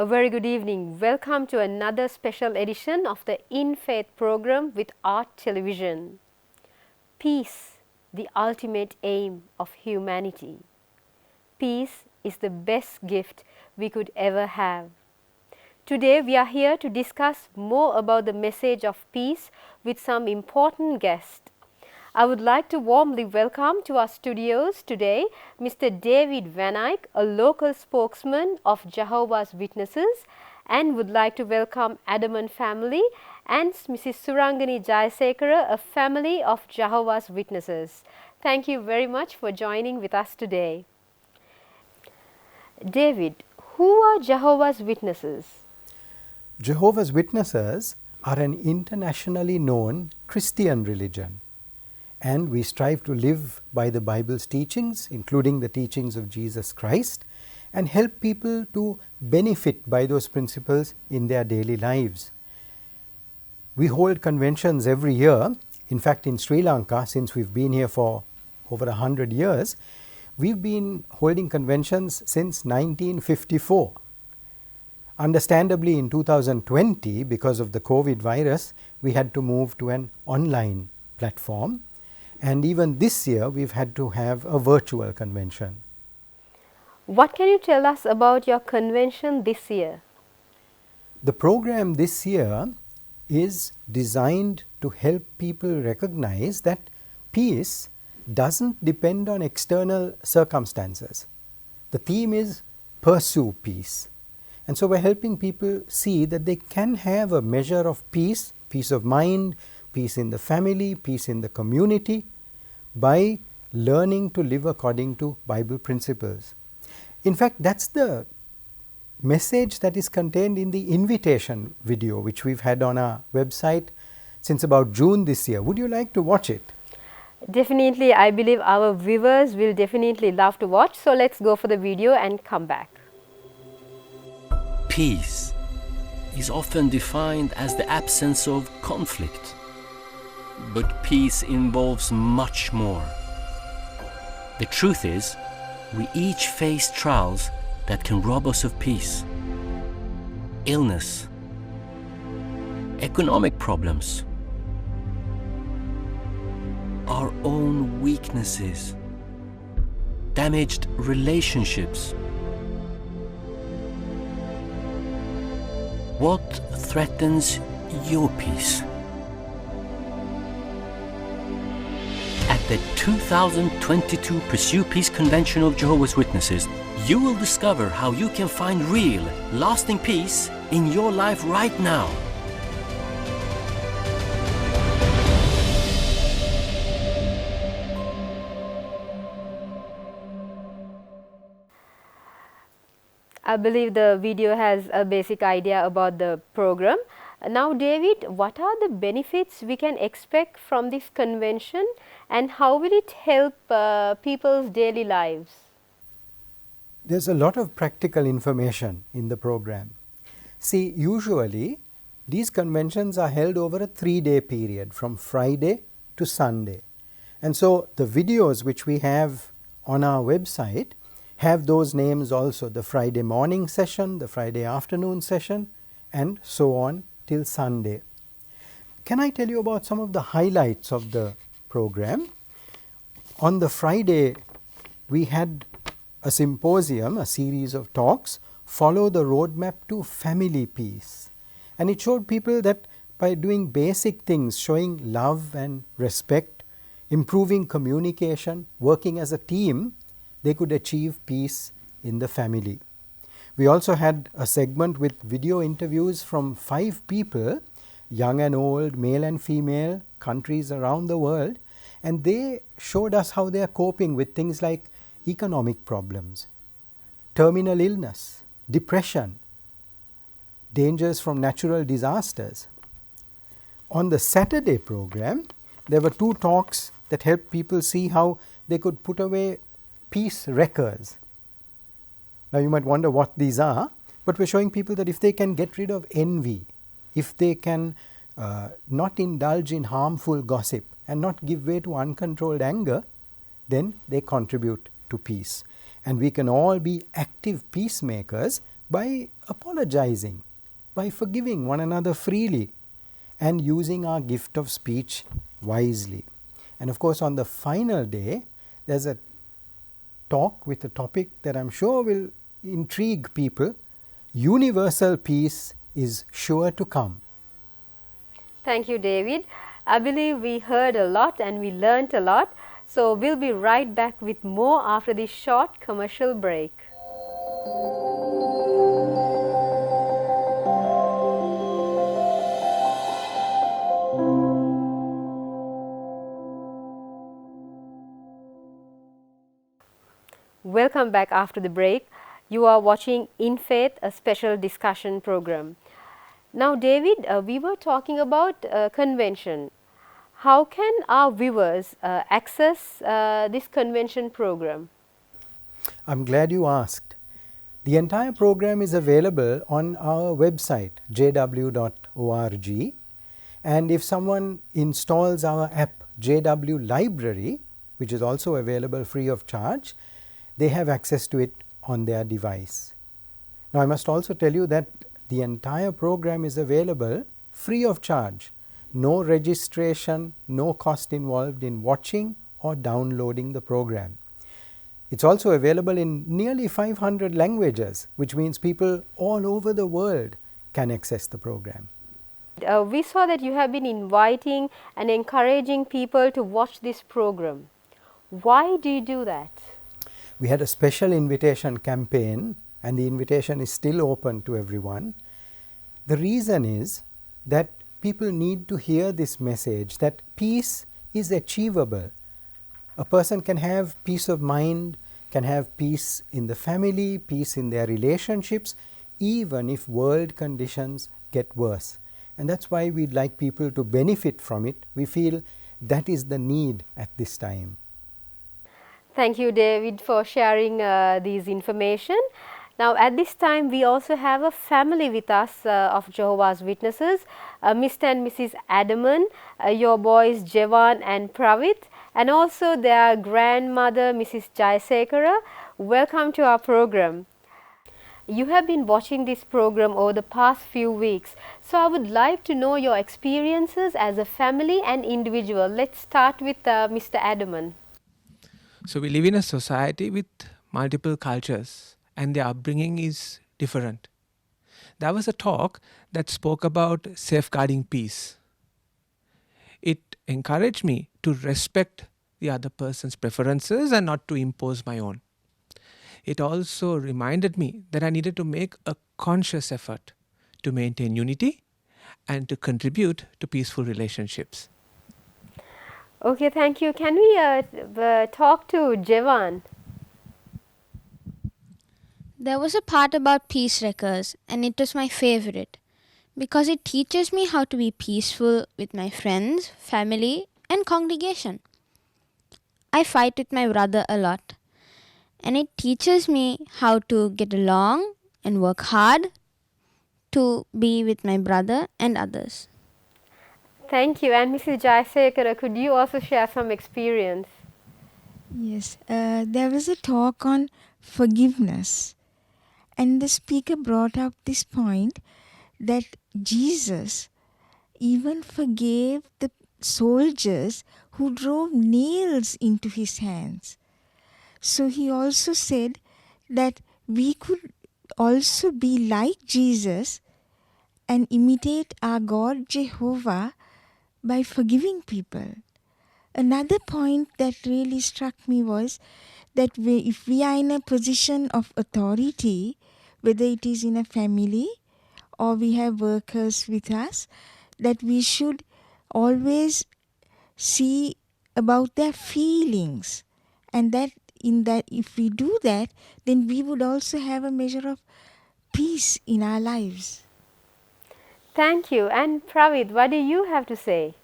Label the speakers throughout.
Speaker 1: A very good evening. Welcome to another special edition of the In Faith program with Art Television. Peace, the ultimate aim of humanity. Peace is the best gift we could ever have. Today we are here to discuss more about the message of peace with some important guests. I would like to warmly welcome to our studios today Mr. David Van Eyck, a local spokesman of Jehovah's Witnesses, and would like to welcome Adamant family and Mrs. Surangani Jayasekara, a family of Jehovah's Witnesses. Thank you very much for joining with us today. David, who are Jehovah's Witnesses?
Speaker 2: Jehovah's Witnesses are an internationally known Christian religion, and we strive to live by the Bible's teachings, including the teachings of Jesus Christ, and help people to benefit by those principles in their daily lives. We hold conventions every year. In fact, in Sri Lanka, since we've been here for over 100 years, we've been holding conventions since 1954. Understandably, in 2020, because of the COVID virus, we had to move to an online platform. And even this year, we've had to have a virtual convention.
Speaker 1: What can you tell us about your convention this year?
Speaker 2: The program this year is designed to help people recognize that peace doesn't depend on external circumstances. The theme is pursue peace. And so we're helping people see that they can have a measure of peace, peace of mind, peace in the family, peace in the community, by learning to live according to Bible principles. In fact, that's the message that is contained in the invitation video, which we've had on our website since about June this year. Would you like to watch it?
Speaker 1: Definitely, I believe our viewers will definitely love to watch. So let's go for the video and come back.
Speaker 3: Peace is often defined as the absence of conflict, but peace involves much more. The truth is, we each face trials that can rob us of peace. Illness, economic problems, our own weaknesses, damaged relationships. What threatens your peace? At the 2022 Pursue Peace Convention of Jehovah's Witnesses, you will discover how you can find real, lasting peace in your life right now.
Speaker 1: I believe the video has a basic idea about the program. Now, David, what are the benefits we can expect from this convention and how will it help people's daily lives?
Speaker 2: There's a lot of practical information in the program. See, usually these conventions are held over a 3-day period from Friday to Sunday. And so the videos which we have on our website have those names also, the Friday morning session, the Friday afternoon session, and so on till Sunday. Can I tell you about some of the highlights of the program? On the Friday, we had a symposium, a series of talks, Follow the Roadmap to Family Peace. And it showed people that by doing basic things, showing love and respect, improving communication, working as a team, they could achieve peace in the family. We also had a segment with video interviews from 5 people, young and old, male and female, countries around the world, and they showed us how they are coping with things like economic problems, terminal illness, depression, dangers from natural disasters. On the Saturday program, there were 2 talks that helped people see how they could put away peace wreckers. Now you might wonder what these are, but we're showing people that if they can get rid of envy, if they can not indulge in harmful gossip and not give way to uncontrolled anger, then they contribute to peace. And we can all be active peacemakers by apologizing, by forgiving one another freely, and using our gift of speech wisely. And of course, on the final day, there's a talk with a topic that I'm sure will intrigue people. Universal peace is sure to come.
Speaker 1: Thank you, David. I believe we heard a lot and we learnt a lot. So we'll be right back with more after this short commercial break. Welcome back after the break. You are watching In Faith, a special discussion program. Now, David, we were talking about convention. How can our viewers access this convention program?
Speaker 2: I'm glad you asked. The entire program is available on our website jw.org, and if someone installs our app JW Library, which is also available free of charge, they have access to it on their device. Now, I must also tell you that the entire program is available free of charge. No registration, no cost involved in watching or downloading the program. It's also available in nearly 500 languages, which means people all over the world can access the program.
Speaker 1: We saw that you have been inviting and encouraging people to watch this program. Why do you do that?
Speaker 2: We had a special invitation campaign, and the invitation is still open to everyone. The reason is that people need to hear this message that peace is achievable. A person can have peace of mind, can have peace in the family, peace in their relationships, even if world conditions get worse. And that's why we'd like people to benefit from it. We feel that is the need at this time.
Speaker 1: Thank you, David, for sharing these information. Now, at this time, we also have a family with us of Jehovah's Witnesses, Mr. and Mrs. Adaman, your boys Jevan and Pravit, and also their grandmother, Mrs. Jayasekara. Welcome to our program. You have been watching this program over the past few weeks, so I would like to know your experiences as a family and individual. Let's start with Mr. Adaman.
Speaker 4: So we live in a society with multiple cultures and their upbringing is different. There was a talk that spoke about safeguarding peace. It encouraged me to respect the other person's preferences and not to impose my own. It also reminded me that I needed to make a conscious effort to maintain unity and to contribute to peaceful relationships.
Speaker 1: Okay, thank you. Can we talk to Jevan?
Speaker 5: There was a part about peace wreckers, and it was my favorite because it teaches me how to be peaceful with my friends, family, and congregation. I fight with my brother a lot, and it teaches me how to get along and work hard to be with my brother and others.
Speaker 1: Thank you. And Mrs. Jayasekara, could you also share some experience?
Speaker 6: Yes, there was a talk on forgiveness, and the speaker brought up this point that Jesus even forgave the soldiers who drove nails into his hands. So he also said that we could also be like Jesus and imitate our God Jehovah by forgiving people. Another point that really struck me was that if we are in a position of authority, whether it is in a family or we have workers with us, that we should always see about their feelings, and that if we do that, then we would also have a measure of peace in our lives.
Speaker 1: Thank you. And Pravit, what do you have to say?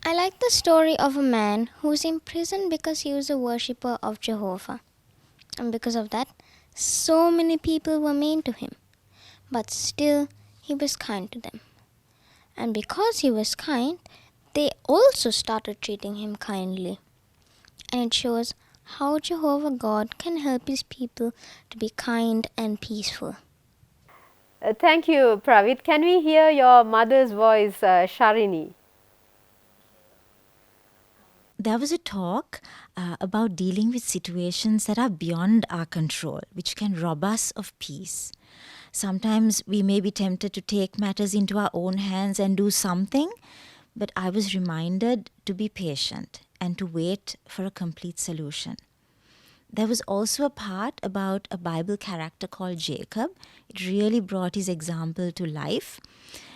Speaker 5: I like the story of a man who was imprisoned because he was a worshipper of Jehovah. And because of that, so many people were mean to him. But still, he was kind to them. And because he was kind, they also started treating him kindly. And it shows how Jehovah God can help his people to be kind and peaceful.
Speaker 1: Thank you, Pravit. Can we hear your mother's voice, Sharini?
Speaker 7: There was a talk about dealing with situations that are beyond our control, which can rob us of peace. Sometimes we may be tempted to take matters into our own hands and do something, but I was reminded to be patient and to wait for a complete solution. There was also a part about a Bible character called Jacob. It really brought his example to life.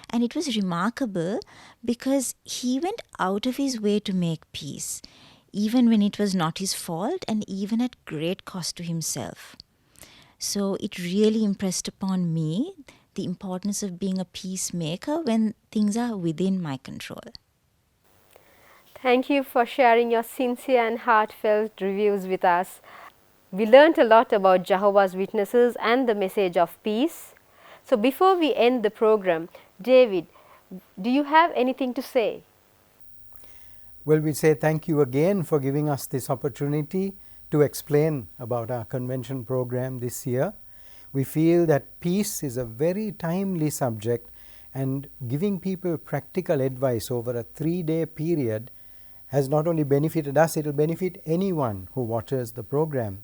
Speaker 7: And it was remarkable because he went out of his way to make peace, even when it was not his fault and even at great cost to himself. So it really impressed upon me the importance of being a peacemaker when things are within my control.
Speaker 1: Thank you for sharing your sincere and heartfelt reviews with us. We learnt a lot about Jehovah's Witnesses and the message of peace. So before we end the program, David, do you have anything to say?
Speaker 2: Well, we say thank you again for giving us this opportunity to explain about our convention program this year. We feel that peace is a very timely subject, and giving people practical advice over a 3-day period has not only benefited us, it will benefit anyone who watches the program.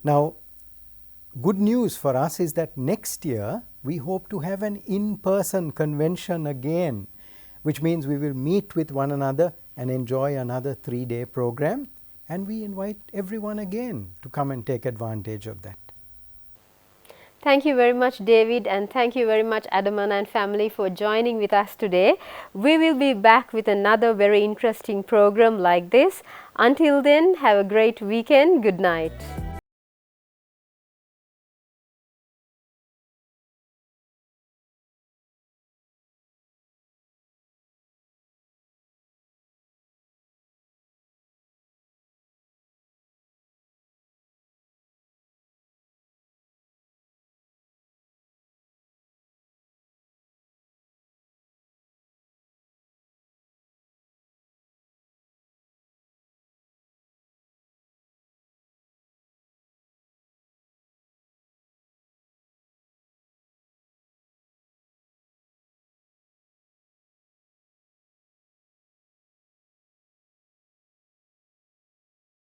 Speaker 2: Now, good news for us is that next year we hope to have an in-person convention again, which means we will meet with one another and enjoy another 3-day program, and we invite everyone again to come and take advantage of that.
Speaker 1: Thank you very much, David, and thank you very much, Adaman and family, for joining with us today. We will be back with another very interesting program like this. Until then, have a great weekend. Good night.